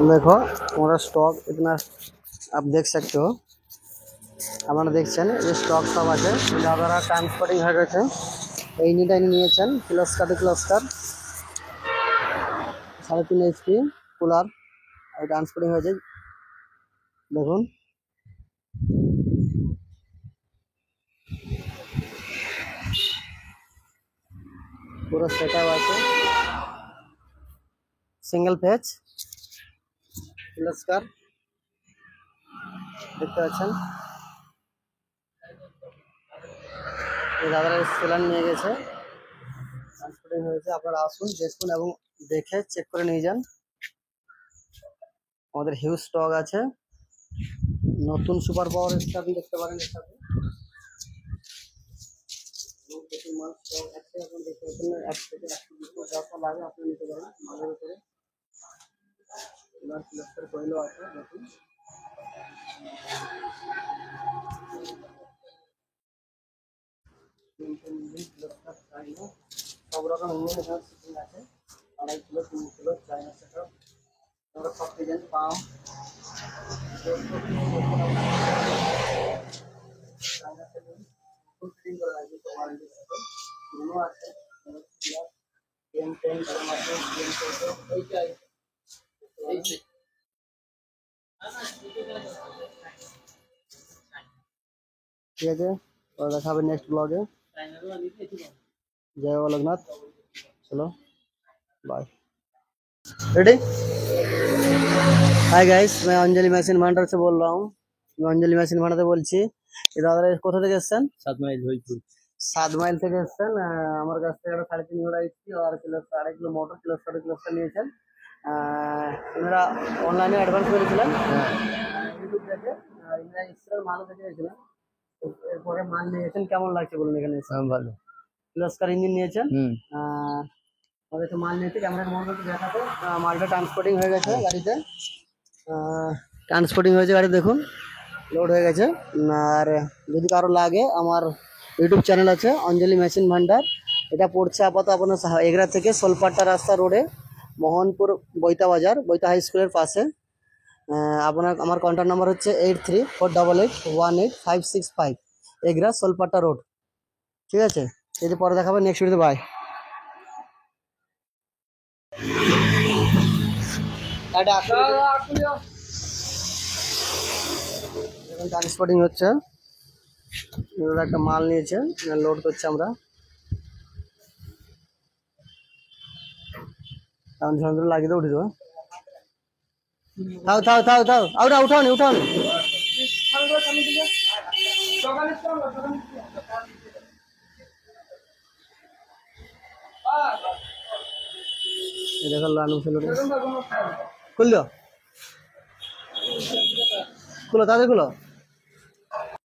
देखो हमारा स्टॉक इतना आप देख सकते हो। আপনারা দেখছেন এই স্টক সব আছে যারা ট্রান্সপোর্টিং হয়ে গেছে এই নিটা নিয়েছেন ক্লাস্টার 3.5 HP কুলার ট্রান্সপোর্টিং হয়েছে দেখুন। পুরো সেটআপ আছে সিঙ্গেল পেজ ক্লাস্টার দেখতে পাচ্ছেন। এই দাদারা সেলার নিয়ে গেছে ট্রান্সপোর্টিং হয়েছে। আপনারা আসুন দেখুন এবং দেখে চেক করে নিয়ে যান। আমাদের হিউজ স্টক আছে। নতুন সুপার পাওয়ার স্টাফ দেখতে পারেন এর সাথে মাল স্টক আছে। আপনি দেখতে পাচ্ছেন 1 থেকে 120 যত লাগে আপনি নিতে পারেন মালের উপরে। এবার ক্লাস্টার কইলো আছে দেখুন। সব রকম ইঞ্জিন আছে 2.5 কিলো 3 কিলো চায়না সেটআপ আমরা সব ডিজাইন পাম চায়না সেটআপ ফুল ফিটিং করা আছে তো ওয়ারেন্টি সাথে গুলো আছে টেন করা আছে টেন করতে এই ঠিক আছে और দেখা হবে नेक्स्ट ब्लॉग है। जय वल्लभनाथ चलो बाय रेडी। हाय गाइस मैं अंजलि मशीन भांडार से बोल रहा हूँ। मैं अंजलि मशीन भांडार से बोलছি। এই দাদারা কোথা থেকে এসেছেন? 7 মাইল হইপুর। 7 মাইল থেকে এসেছেন। আমার কাছ থেকে 3.5 কিলো রাইসি আর কিলো 2.5 কিলো মোটর কিলো 7 কিলো নিয়েছেন। এনারা অনলাইনে অ্যাডভান্স করেছিলেন ইউটিউব থেকে। এনারা ইসরার মাল থেকে এসেছিলেন। এরপরে মাল নিয়েছেন কেমন লাগছে বলুন এখানে? ভালো। ক্লাস্টার ইঞ্জিন নিয়েছেন। আমাদের তো মাল নিয়েছে ক্যামেরার মধ্যে দেখাতে মালটা ট্রান্সপোর্টিং হয়ে গেছে গাড়িতে। ট্রান্সপোর্টিং হয়েছে গাড়ি দেখুন লোড হয়ে গেছে। আর যদি কারো লাগে আমার ইউটিউব চ্যানেল আছে অঞ্জলি মেশিন ভান্ডার। এটা পড়ছে আপাতত আপনার এগরা থেকে সোলপাট্টা রাস্তা রোডে মোহনপুর বৈতা বাজার বৈতা হাই স্কুলের পাশে। আপনার আমার কন্ট্যাক্ট নাম্বার হচ্ছে 8348818565 এগরা সোলপাট্টা রোড। ঠিক আছে এই যে পরে দেখাবো নেক্সট ভিডিওতে। বাই। এখন ট্রান্সপোর্টিং হচ্ছে একটা মাল নিয়েছে লোড করছে আমরা লাগিয়ে দিয়ে উঠে দেবো। থাও থাও থাও থাও আউটা উঠাওনি উঠাওনি দেখো লানু খুললো খুলো তাদের খুলো।